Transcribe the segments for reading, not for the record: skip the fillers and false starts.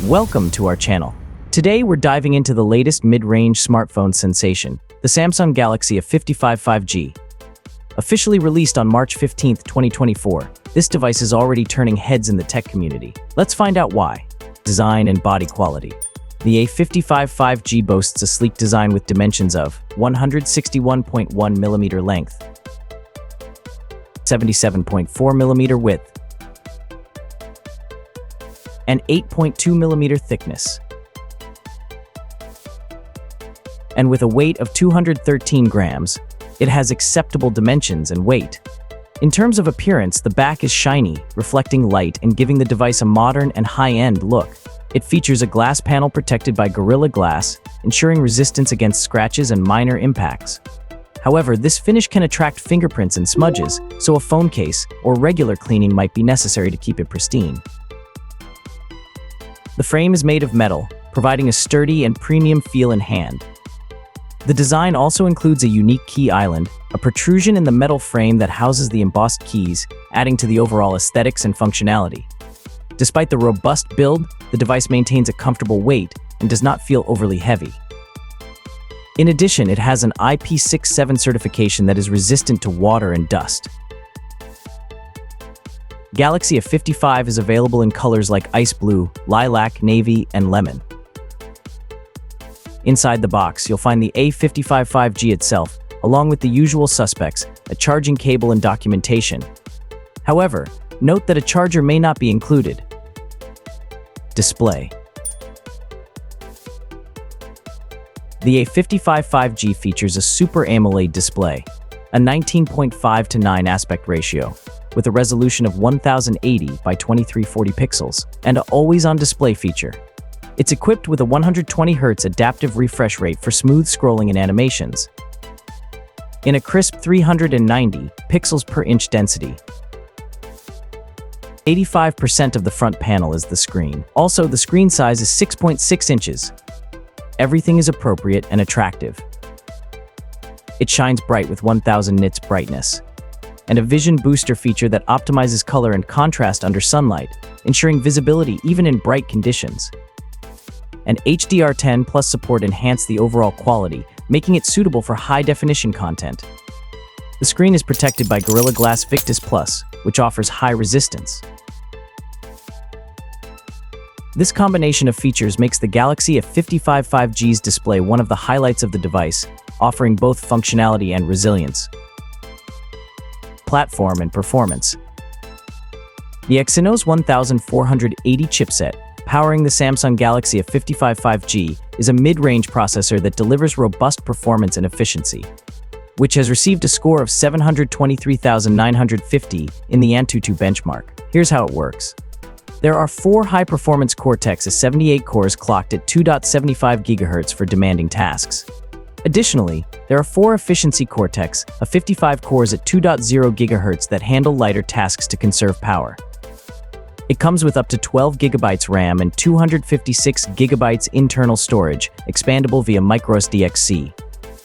Welcome to our channel. Today we're diving into the latest mid-range smartphone sensation, the Samsung Galaxy A55 5G. Officially released on March 15, 2024, this device is already turning heads in the tech community. Let's find out why. Design and body quality. The A55 5G boasts a sleek design with dimensions of 161.1mm length, 77.4mm width, and 8.2mm thickness. And with a weight of 213 grams, it has acceptable dimensions and weight. In terms of appearance, the back is shiny, reflecting light and giving the device a modern and high-end look. It features a glass panel protected by Gorilla Glass, ensuring resistance against scratches and minor impacts. However, this finish can attract fingerprints and smudges, so a phone case or regular cleaning might be necessary to keep it pristine. The frame is made of metal, providing a sturdy and premium feel in hand. The design also includes a unique key island, a protrusion in the metal frame that houses the embossed keys, adding to the overall aesthetics and functionality. Despite the robust build, the device maintains a comfortable weight and does not feel overly heavy. In addition, it has an IP67 certification that is resistant to water and dust. Galaxy A55 is available in colors like ice blue, lilac, navy, and lemon. Inside the box, you'll find the A55 5G itself, along with the usual suspects, a charging cable and documentation. However, note that a charger may not be included. Display. The A55 5G features a Super AMOLED display, a 19.5:9 aspect ratio, with a resolution of 1080 by 2340 pixels, and an always-on display feature. It's equipped with a 120Hz adaptive refresh rate for smooth scrolling and animations, in a crisp 390 pixels per inch density. 85% of the front panel is the screen. Also, the screen size is 6.6 inches. Everything is appropriate and attractive. It shines bright with 1000 nits brightness, and a vision booster feature that optimizes color and contrast under sunlight, ensuring visibility even in bright conditions. And HDR10 Plus support enhance the overall quality, making it suitable for high-definition content. The screen is protected by Gorilla Glass Victus Plus, which offers high resistance. This combination of features makes the Galaxy A55 5G's display one of the highlights of the device, offering both functionality and resilience. Platform and performance. The Exynos 1480 chipset, powering the Samsung Galaxy A55 5G, is a mid-range processor that delivers robust performance and efficiency, which has received a score of 723,950 in the AnTuTu benchmark. Here's how it works. There are 4 high-performance Cortex A78 cores clocked at 2.75 GHz for demanding tasks. Additionally, there are 4 efficiency Cortex A55 cores at 2.0 GHz that handle lighter tasks to conserve power. It comes with up to 12 GB RAM and 256 GB internal storage, expandable via microSD-XC,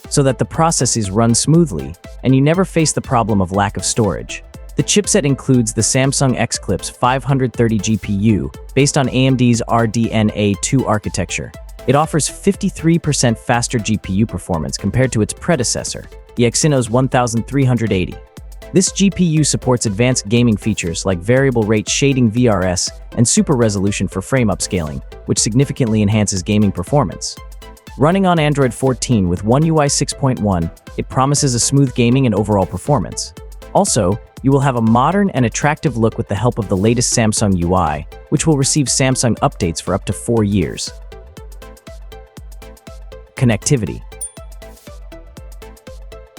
so that the processes run smoothly and you never face the problem of lack of storage. The chipset includes the Samsung Xclipse 530 GPU, based on AMD's RDNA 2 architecture. It offers 53% faster GPU performance compared to its predecessor, the Exynos 1380. This GPU supports advanced gaming features like variable rate shading VRS and super resolution for frame upscaling, which significantly enhances gaming performance. Running on Android 14 with One UI 6.1, it promises a smooth gaming and overall performance. Also, you will have a modern and attractive look with the help of the latest Samsung UI, which will receive Samsung updates for up to 4 years. Connectivity.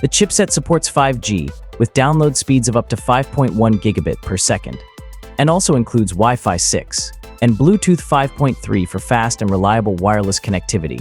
The chipset supports 5G, with download speeds of up to 5.1 gigabit per second, and also includes Wi-Fi 6 and Bluetooth 5.3 for fast and reliable wireless connectivity.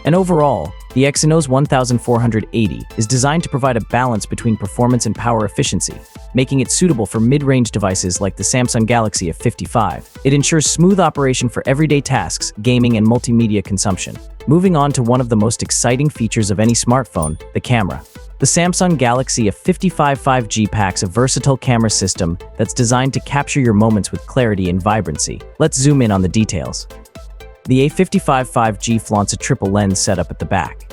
And overall, the Exynos 1480 is designed to provide a balance between performance and power efficiency, making it suitable for mid-range devices like the Samsung Galaxy A55. It ensures smooth operation for everyday tasks, gaming, and multimedia consumption. Moving on to one of the most exciting features of any smartphone, the camera. The Samsung Galaxy A55 5G packs a versatile camera system that's designed to capture your moments with clarity and vibrancy. Let's zoom in on the details. The A55 5G flaunts a triple lens setup at the back.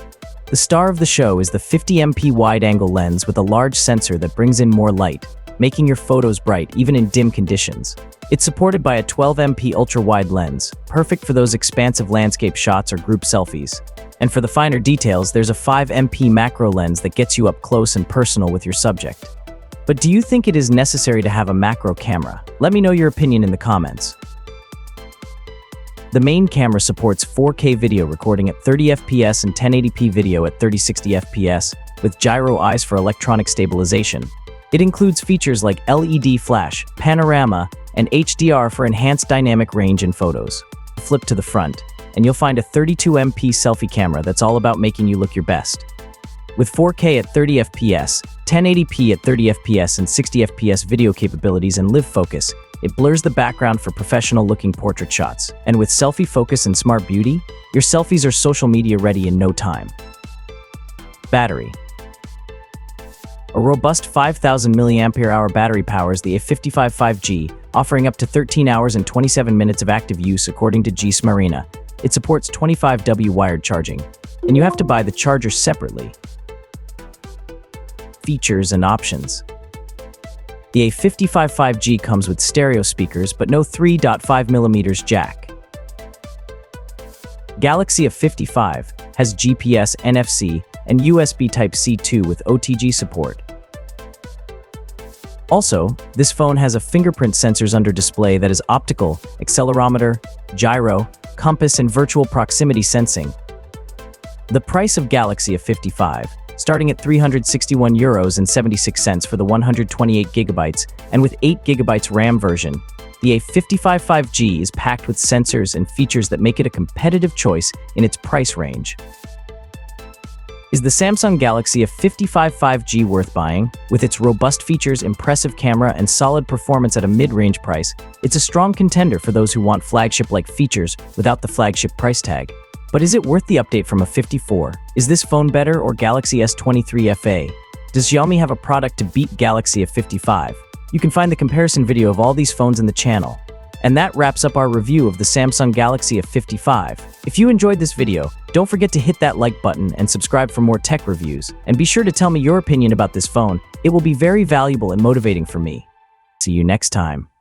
The star of the show is the 50MP wide-angle lens with a large sensor that brings in more light, making your photos bright even in dim conditions. It's supported by a 12MP ultra-wide lens, perfect for those expansive landscape shots or group selfies. And for the finer details, there's a 5MP macro lens that gets you up close and personal with your subject. But do you think it is necessary to have a macro camera? Let me know your opinion in the comments. The main camera supports 4K video recording at 30fps and 1080p video at 3060fps, with gyro eyes for electronic stabilization. It includes features like LED flash, panorama, and HDR for enhanced dynamic range in photos. Flip to the front, and you'll find a 32MP selfie camera that's all about making you look your best. With 4K at 30fps, 1080p at 30fps and 60fps video capabilities and live focus, it blurs the background for professional-looking portrait shots. And with selfie focus and smart beauty, your selfies are social media ready in no time. Battery. A robust 5000 mAh battery powers the A55 5G, offering up to 13 hours and 27 minutes of active use according to Disply. It supports 25W wired charging, and you have to buy the charger separately. Features and options. The A55 5G comes with stereo speakers but no 3.5mm jack. Galaxy A55 has GPS, NFC, and USB Type-C 2 with OTG support. Also, this phone has a fingerprint sensors under display that is optical, accelerometer, gyro, compass, and virtual proximity sensing. The price of Galaxy A55, starting at €361.76 for the 128GB and with 8GB RAM version, the A55 5G is packed with sensors and features that make it a competitive choice in its price range. Is the Samsung Galaxy A55 5G worth buying? With its robust features, impressive camera, and solid performance at a mid-range price, it's a strong contender for those who want flagship-like features without the flagship price tag. But is it worth the update from A54? Is this phone better or Galaxy S23 FA? Does Xiaomi have a product to beat Galaxy A55? You can find the comparison video of all these phones in the channel. And that wraps up our review of the Samsung Galaxy A55. If you enjoyed this video, don't forget to hit that like button and subscribe for more tech reviews. And be sure to tell me your opinion about this phone. It will be very valuable and motivating for me. See you next time.